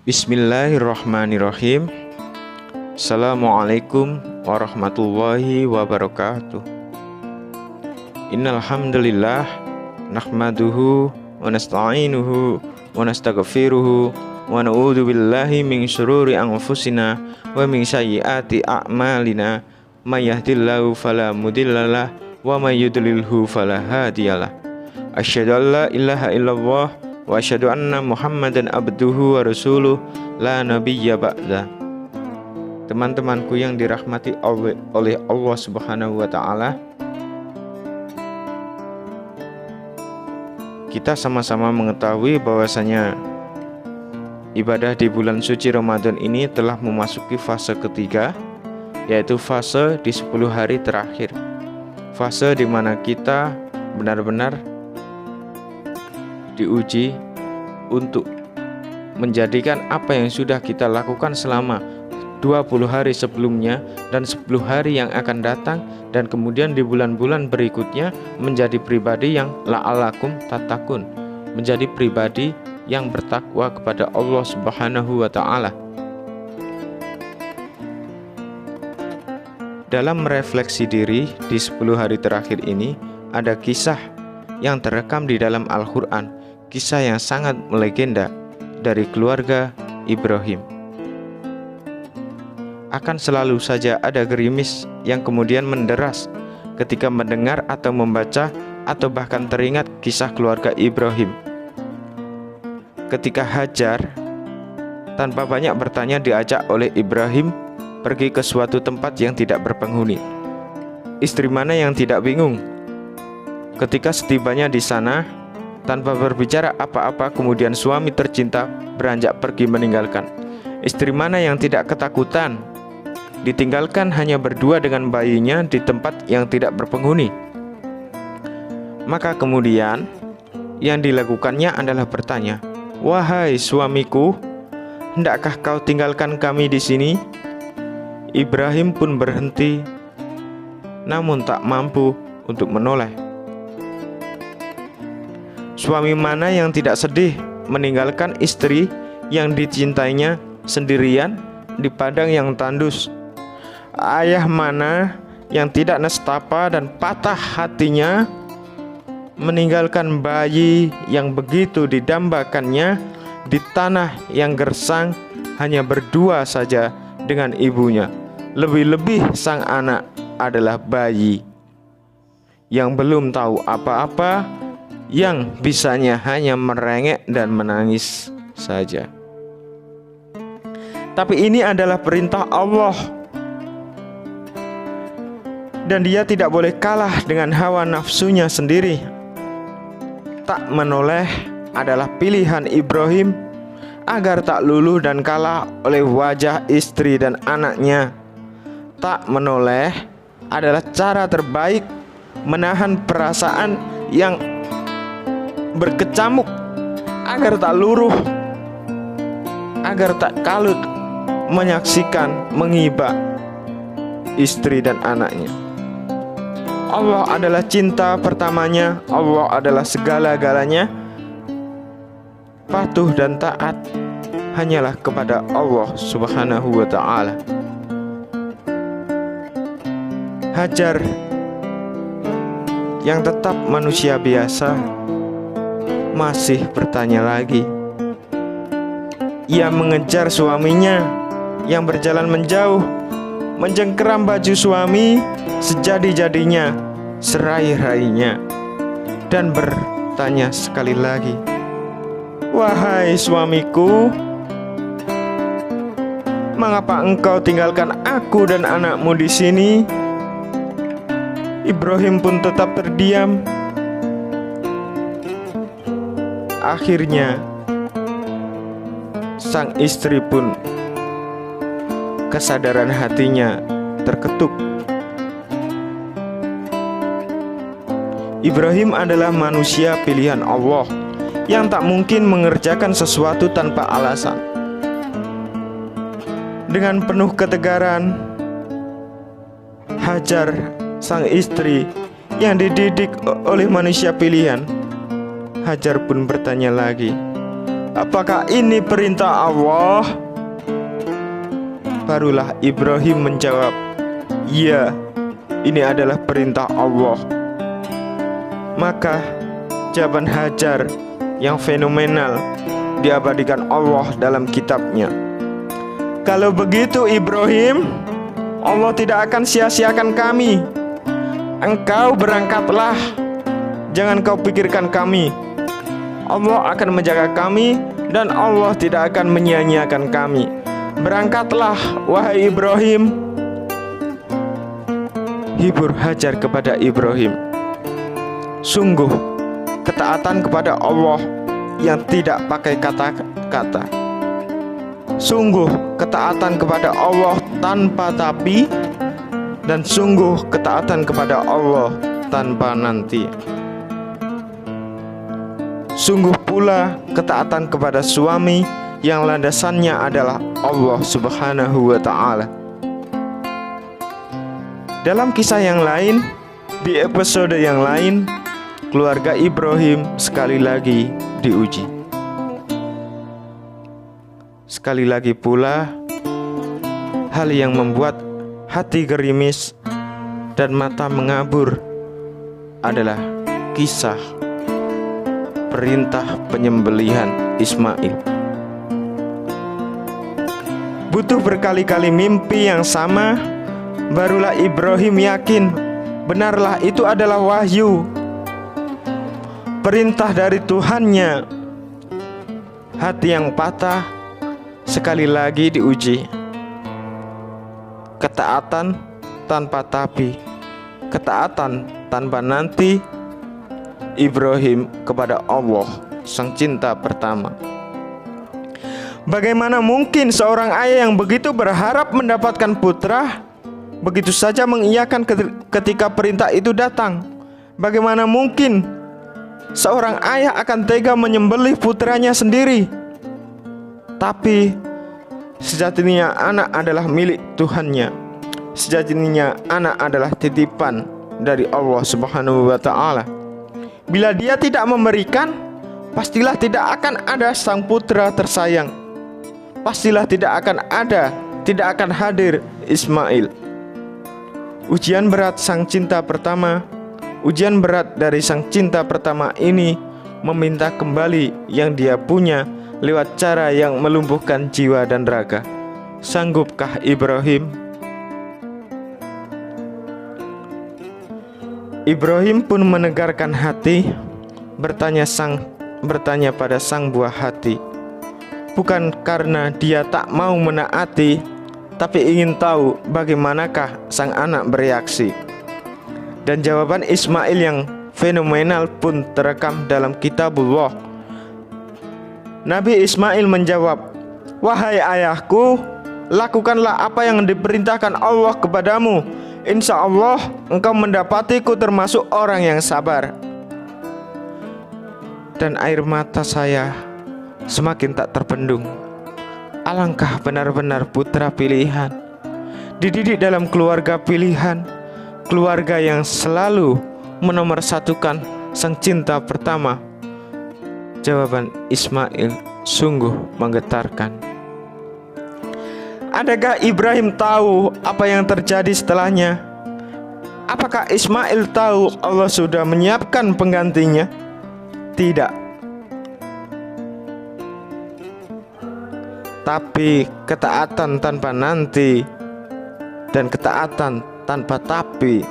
Bismillahirrahmanirrahim. Assalamualaikum warahmatullahi wabarakatuh. Innal hamdalillah nahmaduhu wa nasta'inuhu wa nastaghfiruhu wa na'udzu billahi min syururi anfusina wa min sayyiati a'malina. May yahdihillahu fala mudhillalah wa may yudlilhu fala hadiyalah. Asyhadu an la ilaha illallah wa asyhadu anna Muhammadan abduhu wa rasuluh la nabiyya ba'da. Teman-temanku yang dirahmati oleh Allah Subhanahu wa taala, kita sama-sama mengetahui bahwasanya ibadah di bulan suci Ramadan ini telah memasuki fase ketiga, yaitu fase di 10 hari terakhir. Fase di mana kita benar-benar diuji untuk menjadikan apa yang sudah kita lakukan selama 20 hari sebelumnya dan 10 hari yang akan datang, dan kemudian di bulan-bulan berikutnya menjadi pribadi yang la'alakum tattaqun, menjadi pribadi yang bertakwa kepada Allah Subhanahu wa taala. Dalam merefleksi diri di 10 hari terakhir ini, ada kisah yang terekam di dalam Al-Quran, kisah yang sangat melegenda dari keluarga Ibrahim. Akan selalu saja ada gerimis yang kemudian menderas ketika mendengar atau membaca atau bahkan teringat kisah keluarga Ibrahim. Ketika Hajar tanpa banyak bertanya diajak oleh Ibrahim pergi ke suatu tempat yang tidak berpenghuni. Istri mana yang tidak bingung? Ketika setibanya di sana, tanpa berbicara apa-apa, kemudian suami tercinta beranjak pergi meninggalkan. Istri mana yang tidak ketakutan? Ditinggalkan hanya berdua dengan bayinya di tempat yang tidak berpenghuni. Maka kemudian yang dilakukannya adalah bertanya, "Wahai suamiku, hendakkah kau tinggalkan kami di sini?" Ibrahim pun berhenti, namun tak mampu untuk menoleh. Suami mana yang tidak sedih meninggalkan istri yang dicintainya sendirian di padang yang tandus? Ayah mana yang tidak nestapa dan patah hatinya meninggalkan bayi yang begitu didambakannya di tanah yang gersang hanya berdua saja dengan ibunya? Lebih-lebih sang anak adalah bayi yang belum tahu apa-apa, yang bisanya hanya merengek dan menangis saja. Tapi ini adalah perintah Allah, dan dia tidak boleh kalah dengan hawa nafsunya sendiri. Tak menoleh adalah pilihan Ibrahim agar tak luluh dan kalah oleh wajah istri dan anaknya. Tak menoleh adalah cara terbaik menahan perasaan yang berkecamuk agar tak luruh, agar tak kalut menyaksikan mengiba istri dan anaknya. Allah adalah cinta pertamanya, Allah adalah segala-galanya. Patuh dan taat hanyalah kepada Allah Subhanahu wa ta'ala. Hajar yang tetap manusia biasa masih bertanya lagi. Ia mengejar suaminya yang berjalan menjauh, menjengkeram baju suami sejadi-jadinya, serai-rainya, dan bertanya sekali lagi, "Wahai suamiku, mengapa engkau tinggalkan aku dan anakmu di sini?" Ibrahim pun tetap terdiam. Akhirnya sang istri pun kesadaran hatinya terketuk. Ibrahim adalah manusia pilihan Allah yang tak mungkin mengerjakan sesuatu tanpa alasan. Dengan penuh ketegaran, Hajar, sang istri yang dididik oleh manusia pilihan, Hajar pun bertanya lagi, Apakah ini perintah Allah?" Barulah Ibrahim menjawab, "Iya, ini adalah perintah Allah." Maka jawaban Hajar yang fenomenal diabadikan Allah dalam kitabnya. "Kalau begitu Ibrahim, Allah tidak akan sia-siakan kami. Engkau berangkatlah, jangan kau pikirkan kami. Allah akan menjaga kami dan Allah tidak akan menyia-nyiakan kami. Berangkatlah, wahai Ibrahim." Hibur Hajar kepada Ibrahim. Sungguh ketaatan kepada Allah yang tidak pakai kata-kata. Sungguh ketaatan kepada Allah tanpa tapi, dan sungguh ketaatan kepada Allah tanpa nanti. Sungguh pula ketaatan kepada suami yang landasannya adalah Allah Subhanahu wa ta'ala. Dalam kisah yang lain, di episode yang lain, keluarga Ibrahim sekali lagi diuji. Sekali lagi pula, hal yang membuat hati gerimis dan mata mengabur adalah kisah perintah penyembelihan Ismail. Butuh berkali-kali mimpi yang sama, barulah Ibrahim yakin benarlah itu adalah wahyu, perintah dari Tuhannya. Hati yang patah sekali lagi diuji. Ketaatan tanpa tapi, ketaatan tanpa nanti, Ibrahim kepada Allah, sang cinta pertama. Bagaimana mungkin seorang ayah yang begitu berharap mendapatkan putra, begitu saja mengiyakan ketika perintah itu datang? Bagaimana mungkin seorang ayah akan tega menyembelih putranya sendiri? Tapi sejatinya anak adalah milik Tuhannya. Sejatinya anak adalah titipan dari Allah Subhanahu wa ta'ala. Bila dia tidak memberikan, pastilah tidak akan ada sang putra tersayang. Pastilah tidak akan hadir Ismail. Ujian berat sang cinta pertama, ujian berat dari sang cinta pertama ini meminta kembali yang dia punya lewat cara yang melumpuhkan jiwa dan raga. Sanggupkah Ibrahim? Ibrahim pun menegarkan hati, bertanya pada sang buah hati. Bukan karena dia tak mau menaati, tapi ingin tahu bagaimanakah sang anak bereaksi. Dan jawaban Ismail yang fenomenal pun terekam dalam kitabullah. Nabi Ismail menjawab, "Wahai ayahku, lakukanlah apa yang diperintahkan Allah kepadamu. Insya Allah engkau mendapatiku termasuk orang yang sabar." Dan air mata saya semakin tak terbendung. Alangkah benar-benar putra pilihan, dididik dalam keluarga pilihan, keluarga yang selalu menomorsatukan sang cinta pertama. Jawaban Ismail sungguh menggetarkan. Adakah Ibrahim tahu apa yang terjadi setelahnya? Apakah Ismail tahu Allah sudah menyiapkan penggantinya? Tidak. Tapi ketaatan tanpa nanti dan ketaatan tanpa tapi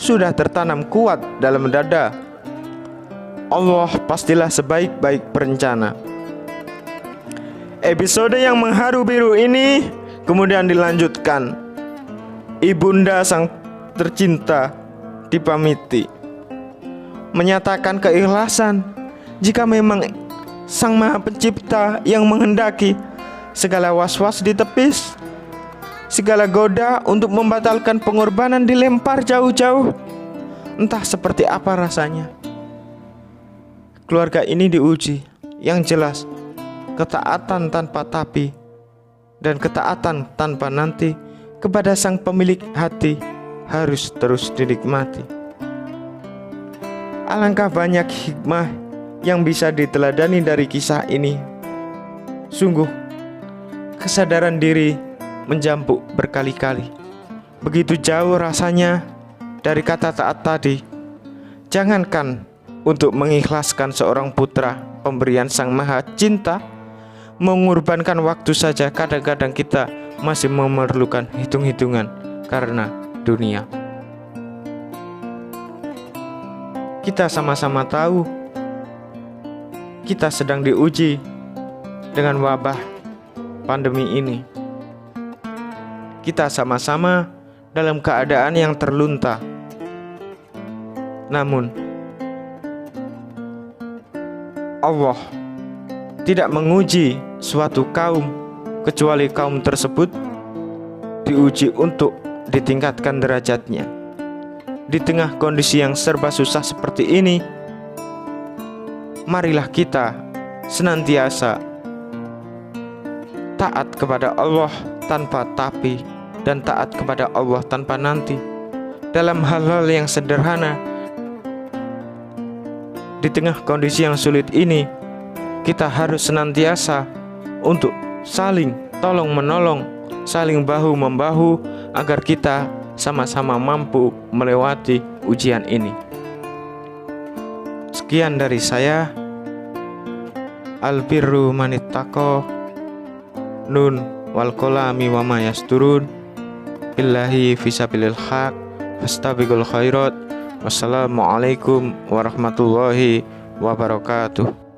sudah tertanam kuat dalam dada. Allah pastilah sebaik-baik perencana. Episode yang mengharu biru ini kemudian dilanjutkan. Ibunda sang tercinta dipamiti, menyatakan keikhlasan jika memang Sang Maha Pencipta yang menghendaki. Segala was-was ditepis, segala goda untuk membatalkan pengorbanan dilempar jauh-jauh. Entah seperti apa rasanya. Keluarga ini diuji. Yang jelas, ketaatan tanpa tapi dan ketaatan tanpa nanti kepada sang pemilik hati harus terus dinikmati. Alangkah banyak hikmah yang bisa diteladani dari kisah ini. Sungguh, kesadaran diri menjampuk berkali-kali. Begitu jauh rasanya dari kata taat tadi. Jangankan untuk mengikhlaskan seorang putra pemberian Sang Maha Cinta, mengorbankan waktu saja kadang-kadang kita masih memerlukan hitung-hitungan karena dunia. Kita sama-sama tahu kita sedang diuji dengan wabah pandemi ini. Kita sama-sama dalam keadaan yang terlunta. Namun Allah tidak menguji suatu kaum kecuali kaum tersebut diuji untuk ditingkatkan derajatnya. Di tengah kondisi yang serba susah seperti ini, marilah kita senantiasa taat kepada Allah tanpa tapi, dan taat kepada Allah tanpa nanti. Dalam hal-hal yang sederhana, di tengah kondisi yang sulit ini, kita harus senantiasa untuk saling tolong-menolong, saling bahu-membahu agar kita sama-sama mampu melewati ujian ini. Sekian dari saya. Albirru manittaqo, nun wal qalami wa ma yasturun, billahi fisabilil haq, fastabiqul khairat. Wassalamualaikum warahmatullahi wabarakatuh.